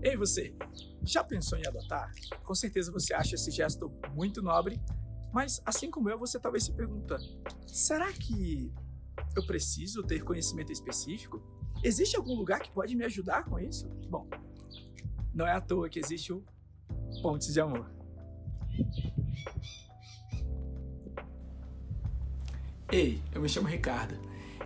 Ei você, já pensou em adotar? Com certeza você acha esse gesto muito nobre, mas assim como eu, você talvez se pergunta: será que eu preciso ter conhecimento específico? Existe algum lugar que pode me ajudar com isso? Bom, não é à toa que existe o Pontes de Amor. Ei, eu me chamo Ricardo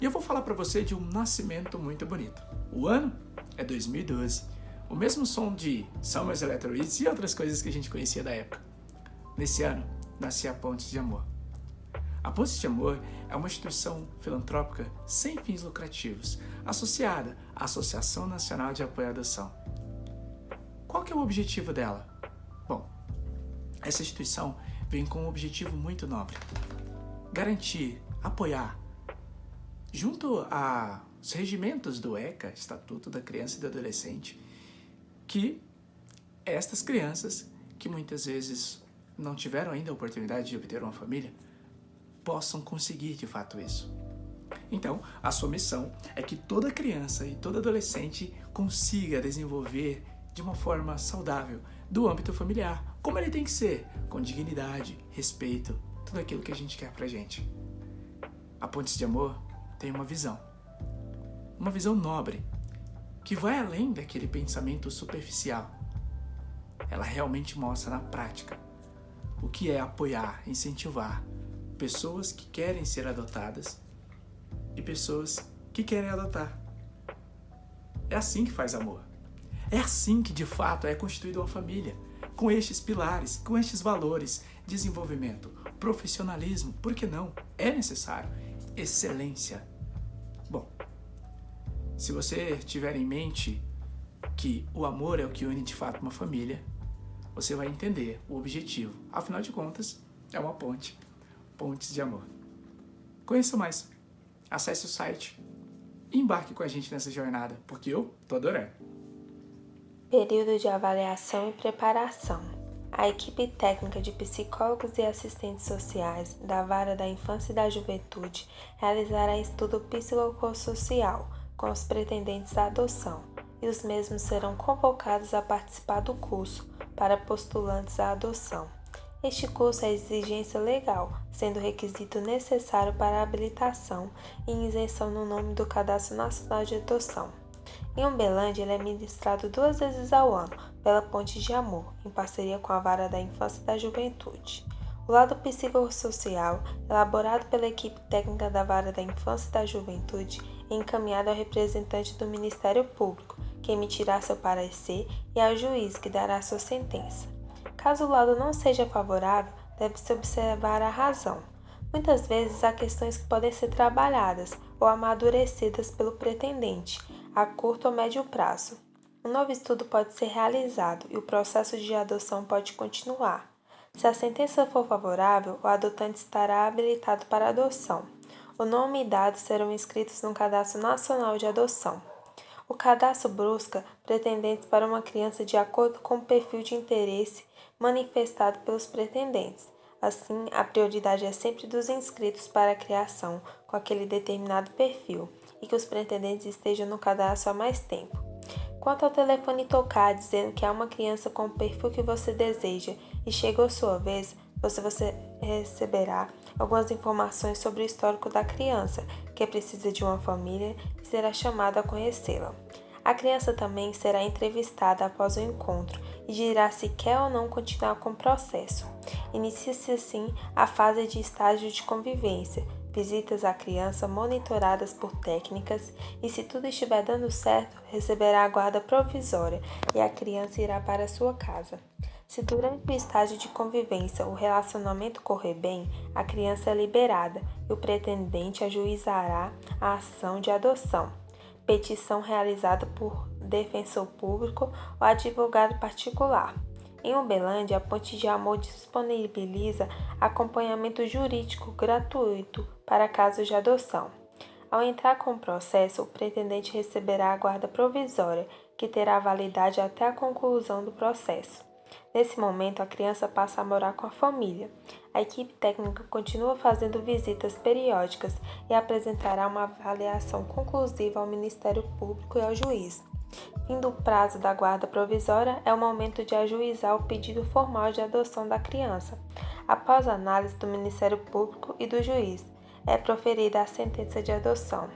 e eu vou falar para você de um nascimento muito bonito. O ano é 2012, o mesmo som de Summer's Electroids e outras coisas que a gente conhecia da época. Nesse ano, nascia a Pontes de Amor. A Pontes de Amor é uma instituição filantrópica sem fins lucrativos, associada à Associação Nacional de Apoio à Adoção. Qual que é o objetivo dela? Bom, essa instituição vem com um objetivo muito nobre: garantir, apoiar, junto aos regimentos do ECA, Estatuto da Criança e do Adolescente, que estas crianças, que muitas vezes não tiveram ainda a oportunidade de obter uma família, possam conseguir de fato isso. Então, a sua missão é que toda criança e todo adolescente consiga desenvolver de uma forma saudável do âmbito familiar, como ele tem que ser, com dignidade, respeito, tudo aquilo que a gente quer pra gente. A Pontes de Amor tem uma visão nobre, que vai além daquele pensamento superficial. Ela realmente mostra na prática o que é apoiar, incentivar pessoas que querem ser adotadas e pessoas que querem adotar. É assim que faz amor. É assim que de fato é constituída uma família, com estes pilares, com estes valores: desenvolvimento, profissionalismo, por que não? É necessário. Excelência. Bom, se você tiver em mente que o amor é o que une de fato uma família, você vai entender o objetivo. Afinal de contas, é uma Pontes de Amor. Conheça mais. Acesse o site e embarque com a gente nessa jornada, porque eu tô adorando. Período de avaliação e preparação. A equipe técnica de psicólogos e assistentes sociais da Vara da Infância e da Juventude realizará estudo psicossocial com os pretendentes à adoção, e os mesmos serão convocados a participar do curso para postulantes à adoção. Este curso é exigência legal, sendo requisito necessário para a habilitação e isenção no nome do Cadastro Nacional de Adoção. Em Umbelândia, ele é ministrado 2 vezes ao ano pela Pontes de Amor, em parceria com a Vara da Infância e da Juventude. O lado psicossocial, elaborado pela equipe técnica da Vara da Infância e da Juventude, é encaminhado ao representante do Ministério Público, que emitirá seu parecer, e ao juiz, que dará sua sentença. Caso o laudo não seja favorável, deve-se observar a razão. Muitas vezes há questões que podem ser trabalhadas ou amadurecidas pelo pretendente a curto ou médio prazo. Um novo estudo pode ser realizado e o processo de adoção pode continuar. Se a sentença for favorável, o adotante estará habilitado para a adoção. O nome e dados serão inscritos no Cadastro Nacional de Adoção. O cadastro busca pretendentes para uma criança de acordo com o perfil de interesse manifestado pelos pretendentes. Assim, a prioridade é sempre dos inscritos para a criação com aquele determinado perfil e que os pretendentes estejam no cadastro há mais tempo. Quanto ao telefone tocar dizendo que há uma criança com o perfil que você deseja e chegou sua vez, você receberá algumas informações sobre o histórico da criança, que precisa de uma família, e será chamado a conhecê-la. A criança também será entrevistada após o encontro e dirá se quer ou não continuar com o processo. Inicia-se assim a fase de estágio de convivência, visitas à criança monitoradas por técnicas, e se tudo estiver dando certo, receberá a guarda provisória e a criança irá para sua casa. Se durante o estágio de convivência o relacionamento correr bem, a criança é liberada e o pretendente ajuizará a ação de adoção. Petição realizada por defensor público ou advogado particular. Em Uberlândia, a Pontes de Amor disponibiliza acompanhamento jurídico gratuito para casos de adoção. Ao entrar com o processo, o pretendente receberá a guarda provisória, que terá validade até a conclusão do processo. Nesse momento, a criança passa a morar com a família. A equipe técnica continua fazendo visitas periódicas e apresentará uma avaliação conclusiva ao Ministério Público e ao juiz. Vindo o prazo da guarda provisória, é o momento de ajuizar o pedido formal de adoção da criança. Após a análise do Ministério Público e do juiz, é proferida a sentença de adoção.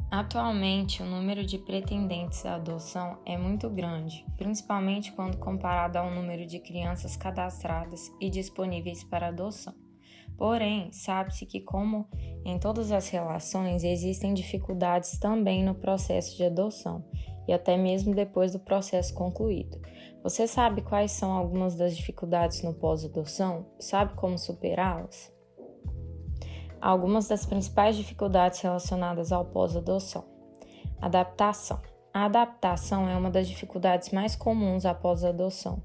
Atualmente, o número de pretendentes à adoção é muito grande, principalmente quando comparado ao número de crianças cadastradas e disponíveis para adoção. Porém, sabe-se que, como em todas as relações, existem dificuldades também no processo de adoção e até mesmo depois do processo concluído. Você sabe quais são algumas das dificuldades no pós-adoção? Sabe como superá-las? Algumas das principais dificuldades relacionadas ao pós-adoção. Adaptação. A adaptação é uma das dificuldades mais comuns após a adoção.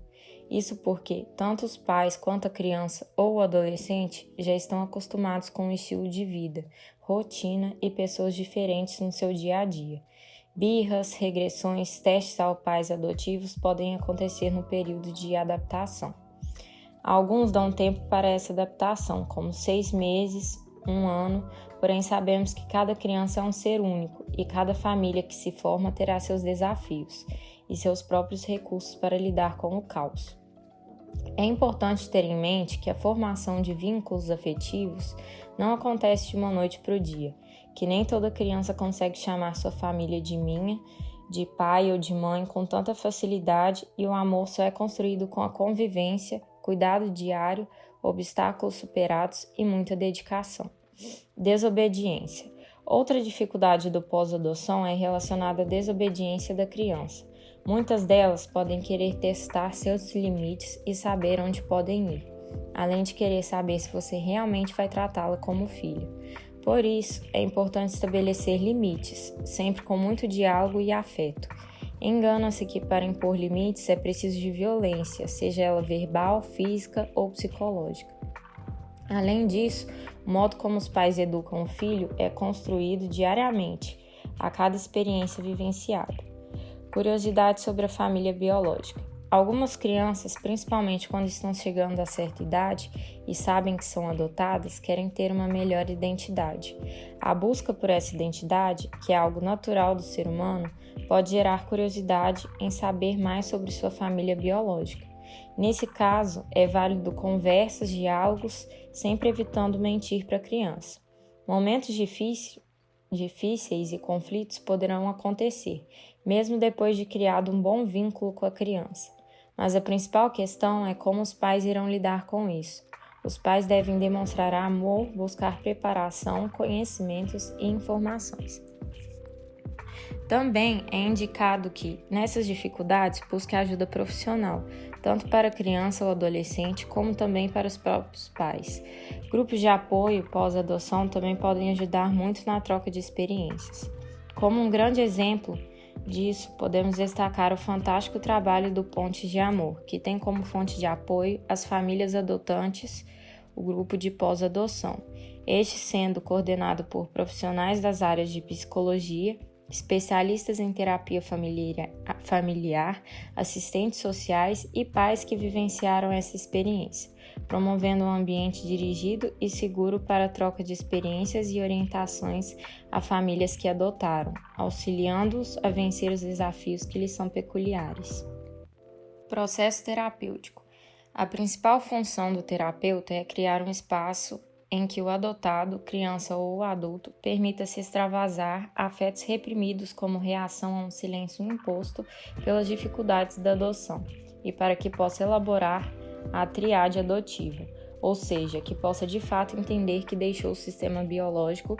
Isso porque tanto os pais quanto a criança ou o adolescente já estão acostumados com um estilo de vida, rotina e pessoas diferentes no seu dia a dia. Birras, regressões, testes aos pais adotivos podem acontecer no período de adaptação. Alguns dão tempo para essa adaptação, como 6 meses, 1 ano, porém sabemos que cada criança é um ser único e cada família que se forma terá seus desafios e seus próprios recursos para lidar com o caos. É importante ter em mente que a formação de vínculos afetivos não acontece de uma noite para o dia, que nem toda criança consegue chamar sua família de minha, de pai ou de mãe com tanta facilidade, e o amor só é construído com a convivência, cuidado diário, obstáculos superados e muita dedicação. Desobediência. Outra dificuldade do pós-adoção é relacionada à desobediência da criança. Muitas delas podem querer testar seus limites e saber onde podem ir, além de querer saber se você realmente vai tratá-la como filho. Por isso, é importante estabelecer limites, sempre com muito diálogo e afeto. Engana-se que para impor limites é preciso de violência, seja ela verbal, física ou psicológica. Além disso, o modo como os pais educam o filho é construído diariamente, a cada experiência vivenciada. Curiosidade sobre a família biológica. Algumas crianças, principalmente quando estão chegando a certa idade e sabem que são adotadas, querem ter uma melhor identidade. A busca por essa identidade, que é algo natural do ser humano, pode gerar curiosidade em saber mais sobre sua família biológica. Nesse caso, é válido conversas, diálogos, sempre evitando mentir para a criança. Momentos difíceis e conflitos poderão acontecer, mesmo depois de criado um bom vínculo com a criança. Mas a principal questão é como os pais irão lidar com isso. Os pais devem demonstrar amor, buscar preparação, conhecimentos e informações. Também é indicado que, nessas dificuldades, busque ajuda profissional, tanto para a criança ou adolescente, como também para os próprios pais. Grupos de apoio pós-adoção também podem ajudar muito na troca de experiências. Como um grande exemplo disso, podemos destacar o fantástico trabalho do Pontes de Amor, que tem como fonte de apoio as famílias adotantes, o grupo de pós-adoção, este sendo coordenado por profissionais das áreas de psicologia, especialistas em terapia familiar, assistentes sociais e pais que vivenciaram essa experiência, promovendo um ambiente dirigido e seguro para a troca de experiências e orientações a famílias que adotaram, auxiliando-os a vencer os desafios que lhes são peculiares. Processo terapêutico. A principal função do terapeuta é criar um espaço em que o adotado, criança ou adulto, permita-se extravasar afetos reprimidos como reação a um silêncio imposto pelas dificuldades da adoção, e para que possa elaborar a triade adotiva, ou seja, que possa de fato entender que deixou o sistema biológico,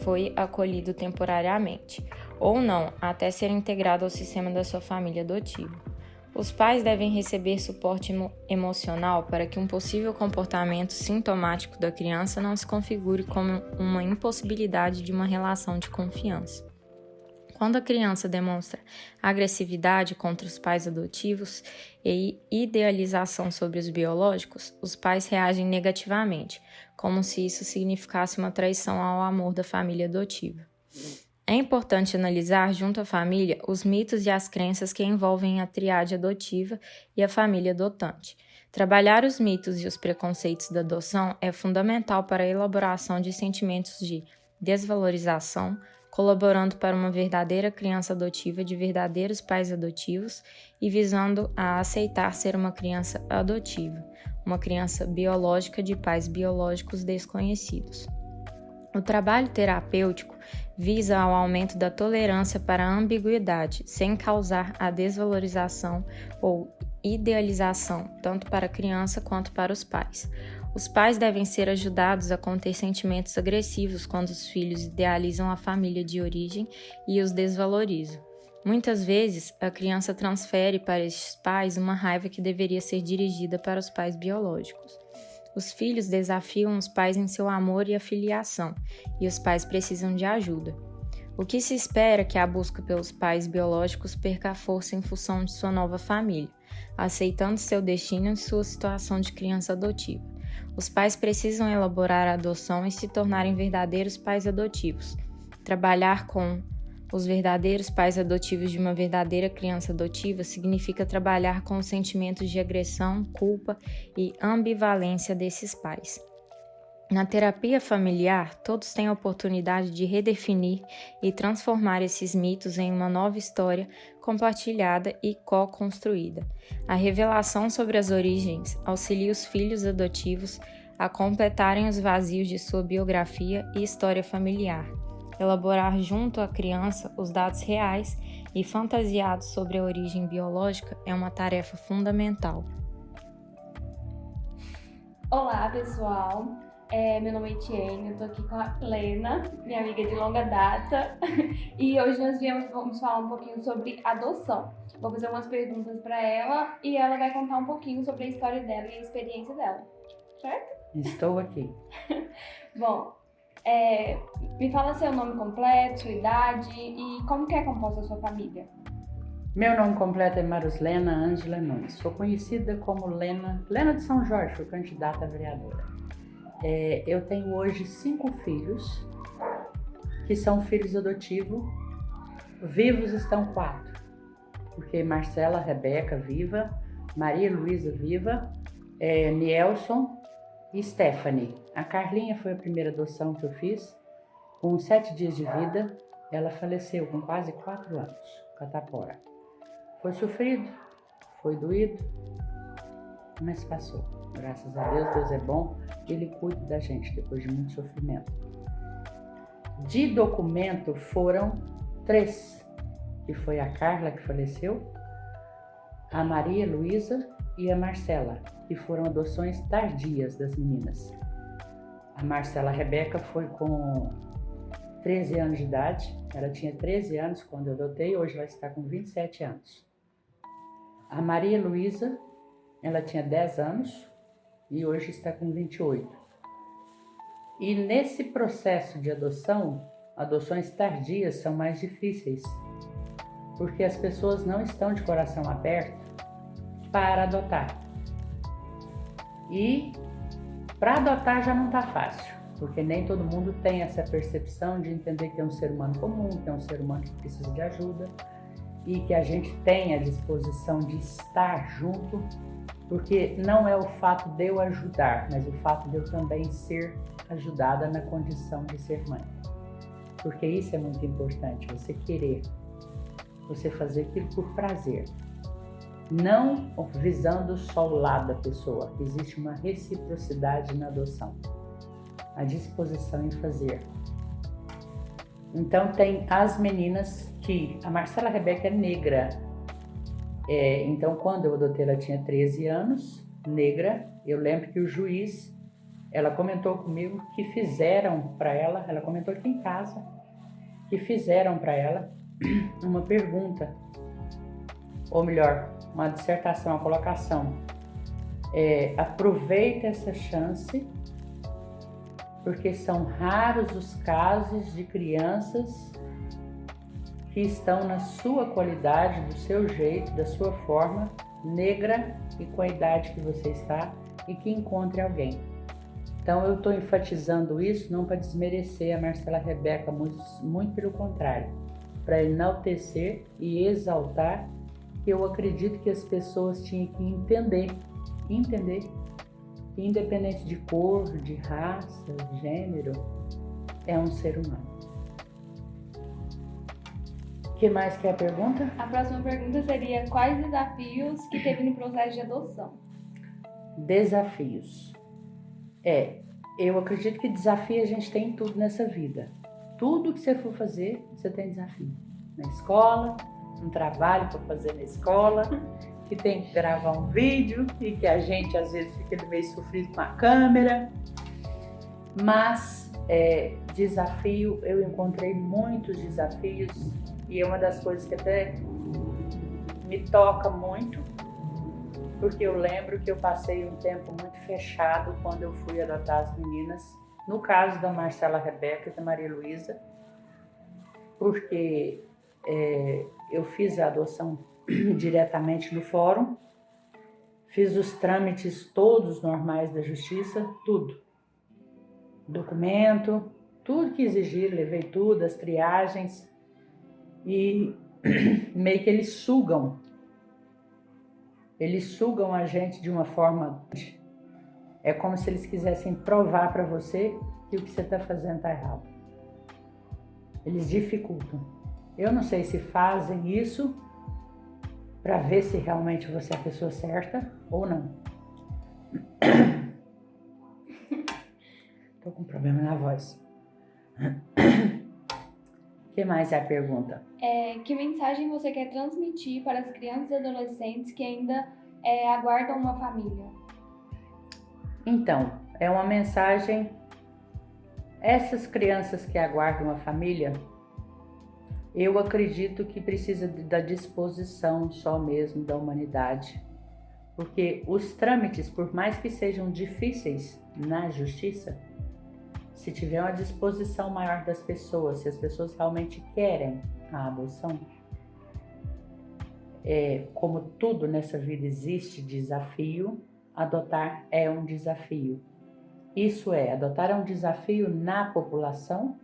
foi acolhido temporariamente, ou não, até ser integrado ao sistema da sua família adotiva. Os pais devem receber suporte emocional para que um possível comportamento sintomático da criança não se configure como uma impossibilidade de uma relação de confiança. Quando a criança demonstra agressividade contra os pais adotivos e idealização sobre os biológicos, os pais reagem negativamente, como se isso significasse uma traição ao amor da família adotiva. É importante analisar junto à família os mitos e as crenças que envolvem a triade adotiva e a família adotante. Trabalhar os mitos e os preconceitos da adoção é fundamental para a elaboração de sentimentos de desvalorização, colaborando para uma verdadeira criança adotiva de verdadeiros pais adotivos e visando a aceitar ser uma criança adotiva, uma criança biológica de pais biológicos desconhecidos. O trabalho terapêutico visa ao aumento da tolerância para a ambiguidade, sem causar a desvalorização ou idealização, tanto para a criança quanto para os pais. Os pais devem ser ajudados a conter sentimentos agressivos quando os filhos idealizam a família de origem e os desvalorizam. Muitas vezes, a criança transfere para estes pais uma raiva que deveria ser dirigida para os pais biológicos. Os filhos desafiam os pais em seu amor e afiliação, e os pais precisam de ajuda. O que se espera é que a busca pelos pais biológicos perca a força em função de sua nova família, aceitando seu destino e sua situação de criança adotiva. Os pais precisam elaborar a adoção e se tornarem verdadeiros pais adotivos. Trabalhar com os verdadeiros pais adotivos de uma verdadeira criança adotiva significa trabalhar com os sentimentos de agressão, culpa e ambivalência desses pais. Na terapia familiar, todos têm a oportunidade de redefinir e transformar esses mitos em uma nova história compartilhada e co-construída. A revelação sobre as origens auxilia os filhos adotivos a completarem os vazios de sua biografia e história familiar. Elaborar junto à criança os dados reais e fantasiados sobre a origem biológica é uma tarefa fundamental. Olá, pessoal. Meu nome é Etienne, eu tô aqui com a Lena, minha amiga de longa data, e hoje vamos falar um pouquinho sobre adoção. Vou fazer umas perguntas para ela e ela vai contar um pouquinho sobre a história dela e a experiência dela, certo? Estou aqui. Bom, me fala seu nome completo, sua idade e como que é composta a sua família. Meu nome completo é Maruslena Ângela Nunes. Sou conhecida como Lena de São Jorge, sou candidata a vereadora. Eu tenho hoje 5 filhos, que são filhos adotivos. Vivos estão 4, porque Marcela, Rebeca, viva, Maria Luísa, viva, Nielson e Stephanie. A Carlinha foi a primeira adoção que eu fiz. Com 7 dias de vida, ela faleceu com quase 4 anos, catapora. Foi sofrido, foi doído, mas passou. Graças a Deus, Deus é bom, Ele cuida da gente depois de muito sofrimento. De documento foram 3, que foi a Carla, que faleceu, a Maria Luísa e a Marcela, que foram adoções tardias das meninas. A Marcela Rebeca foi com 13 anos de idade, ela tinha 13 anos quando eu adotei, hoje ela está com 27 anos. A Maria Luísa, ela tinha 10 anos e hoje está com 28. E nesse processo de adoção, adoções tardias são mais difíceis, porque as pessoas não estão de coração aberto para adotar. E para adotar já não está fácil, porque nem todo mundo tem essa percepção de entender que é um ser humano comum, que é um ser humano que precisa de ajuda e que a gente tem a disposição de estar junto, porque não é o fato de eu ajudar, mas o fato de eu também ser ajudada na condição de ser mãe. Porque isso é muito importante, você querer, você fazer aquilo por prazer. Não visando só o lado da pessoa, existe uma reciprocidade na adoção, a disposição em fazer. Então tem as meninas que, a Marcela Rebeca é negra, então quando eu adotei ela tinha 13 anos, negra. Eu lembro que o juiz, ela comentou comigo que fizeram para ela, ela comentou aqui em casa, que fizeram para ela uma pergunta, ou melhor, uma dissertação, uma colocação. Aproveita essa chance, porque são raros os casos de crianças que estão na sua qualidade, do seu jeito, da sua forma, negra e com a idade que você está, e que encontre alguém. Então eu estou enfatizando isso não para desmerecer a Marcela Rebeca, muito pelo contrário, para enaltecer e exaltar que eu acredito que as pessoas tinham que entender, que independente de cor, de raça, de gênero, é um ser humano. que mais que é a pergunta? A próxima pergunta seria: quais desafios que teve no processo de adoção? Desafios. Eu acredito que desafio a gente tem em tudo nessa vida. Tudo que você for fazer, você tem desafio. Na escola, um trabalho para fazer na escola, que tem que gravar um vídeo e que a gente às vezes fica meio sofrido com a câmera. Mas desafio, eu encontrei muitos desafios e é uma das coisas que até me toca muito, porque eu lembro que eu passei um tempo muito fechado quando eu fui adotar as meninas, no caso da Marcela Rebeca e da Maria Luísa, porque eu fiz a adoção diretamente no fórum, fiz os trâmites todos normais da justiça, tudo. Documento, tudo que exigir, levei tudo, as triagens, e meio que eles sugam a gente de uma forma, é como se eles quisessem provar para você que o que você está fazendo está errado. Eles dificultam. Eu não sei se fazem isso para ver se realmente você é a pessoa certa ou não. Tô com problema na voz. O que mais é a pergunta? Que mensagem você quer transmitir para as crianças e adolescentes que ainda aguardam uma família? Então, é uma mensagem. Essas crianças que aguardam uma família, eu acredito que precisa da disposição só mesmo da humanidade. Porque os trâmites, por mais que sejam difíceis na justiça, se tiver uma disposição maior das pessoas, se as pessoas realmente querem a adoção, como tudo nessa vida existe desafio, adotar é um desafio. Adotar é um desafio na população,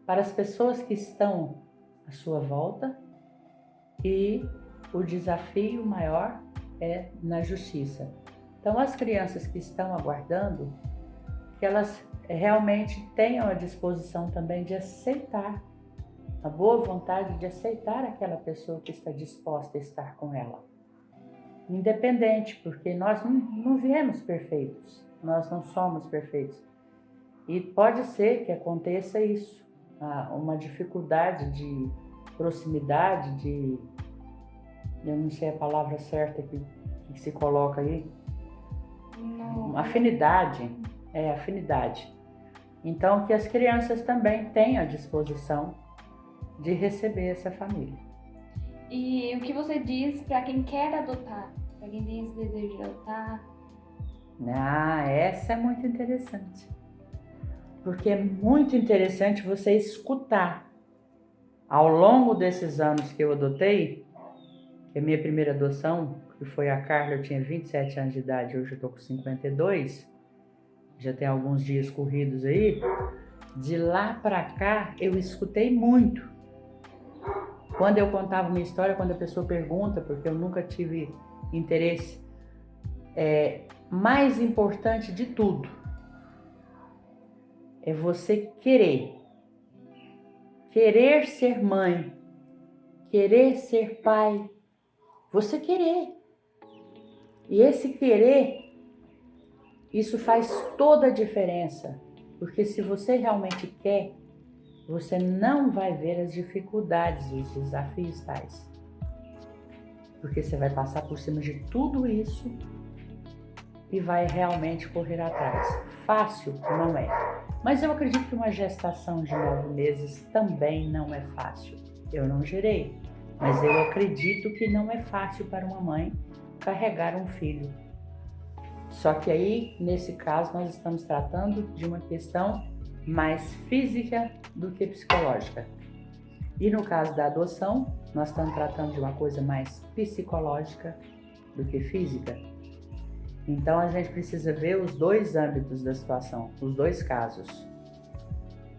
para as pessoas que estão à sua volta, e o desafio maior é na justiça. Então, as crianças que estão aguardando, que elas realmente tenham a disposição também de aceitar, a boa vontade de aceitar aquela pessoa que está disposta a estar com ela. Independente, porque nós não viemos perfeitos, nós não somos perfeitos. E pode ser que aconteça isso, uma dificuldade de proximidade, eu não sei a palavra certa que se coloca aí, afinidade. Então, que as crianças também tenham a disposição de receber essa família. E o que você diz para quem quer adotar? Para quem tem esse desejo de adotar? Essa é muito interessante. Porque é muito interessante você escutar. Ao longo desses anos que eu adotei, que a minha primeira adoção, que foi a Carla, eu tinha 27 anos de idade, hoje eu estou com 52, já tem alguns dias corridos aí, de lá para cá eu escutei muito. Quando eu contava minha história, quando a pessoa pergunta, porque eu nunca tive interesse, mais importante de tudo é você querer ser mãe, querer ser pai, você querer. E esse querer, isso faz toda a diferença, porque se você realmente quer, você não vai ver as dificuldades, os desafios tais. Porque você vai passar por cima de tudo isso e vai realmente correr atrás. Fácil não é. Mas eu acredito que uma gestação de 9 meses também não é fácil. Eu não gerei, mas eu acredito que não é fácil para uma mãe carregar um filho. Só que aí, nesse caso, nós estamos tratando de uma questão mais física do que psicológica. E no caso da adoção, nós estamos tratando de uma coisa mais psicológica do que física. Então a gente precisa ver os dois âmbitos da situação, os dois casos.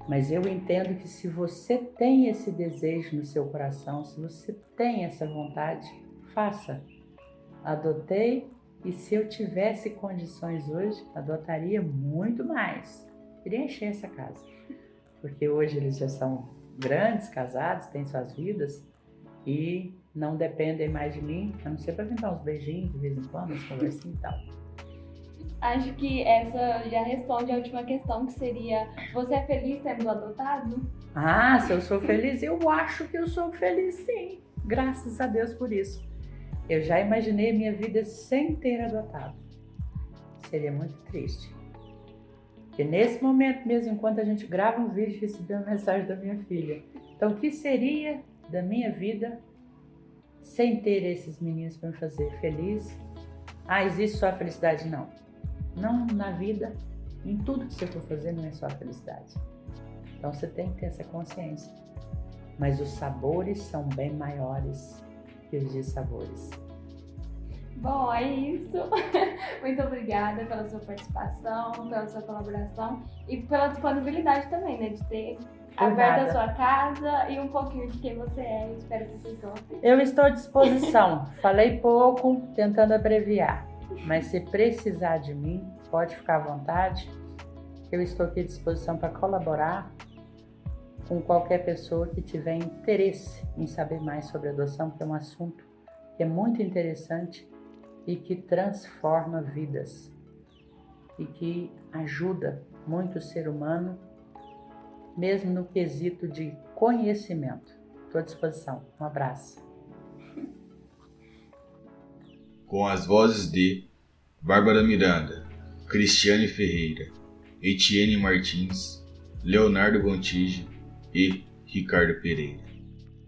Mas eu entendo que se você tem esse desejo no seu coração, se você tem essa vontade, faça. Adotei, e se eu tivesse condições hoje, adotaria muito mais. Queria encher essa casa. Porque hoje eles já são grandes, casados, têm suas vidas, e não dependem mais de mim, a não ser para vir dar uns beijinhos de vez em quando, umas conversinhas e tal. Acho que essa já responde a última questão, que seria: você é feliz tendo adotado? Ah, se eu sou feliz, eu acho que eu sou feliz sim. Graças a Deus por isso. Eu já imaginei a minha vida sem ter adotado. Seria muito triste. Porque nesse momento mesmo, enquanto a gente grava um vídeo, recebi uma mensagem da minha filha. Então, o que seria da minha vida sem ter esses meninos para me fazer feliz? Ah, existe só a felicidade? Não. Não na vida, em tudo que você for fazer não é só a felicidade. Então você tem que ter essa consciência. Mas os sabores são bem maiores que os dissabores. Bom, é isso. Muito obrigada pela sua participação, pela sua colaboração e pela disponibilidade também, né, de ter aberto a sua casa e um pouquinho de quem você é. Espero que vocês gostem. Eu estou à disposição. Falei pouco, tentando abreviar. Mas se precisar de mim, pode ficar à vontade. Eu estou aqui à disposição para colaborar com qualquer pessoa que tiver interesse em saber mais sobre adoção, que é um assunto que é muito interessante e que transforma vidas e que ajuda muito o ser humano, mesmo no quesito de conhecimento. Estou à disposição. Um abraço. Com as vozes de Bárbara Miranda, Cristiane Ferreira, Etienne Martins, Leonardo Gontijo e Ricardo Pereira.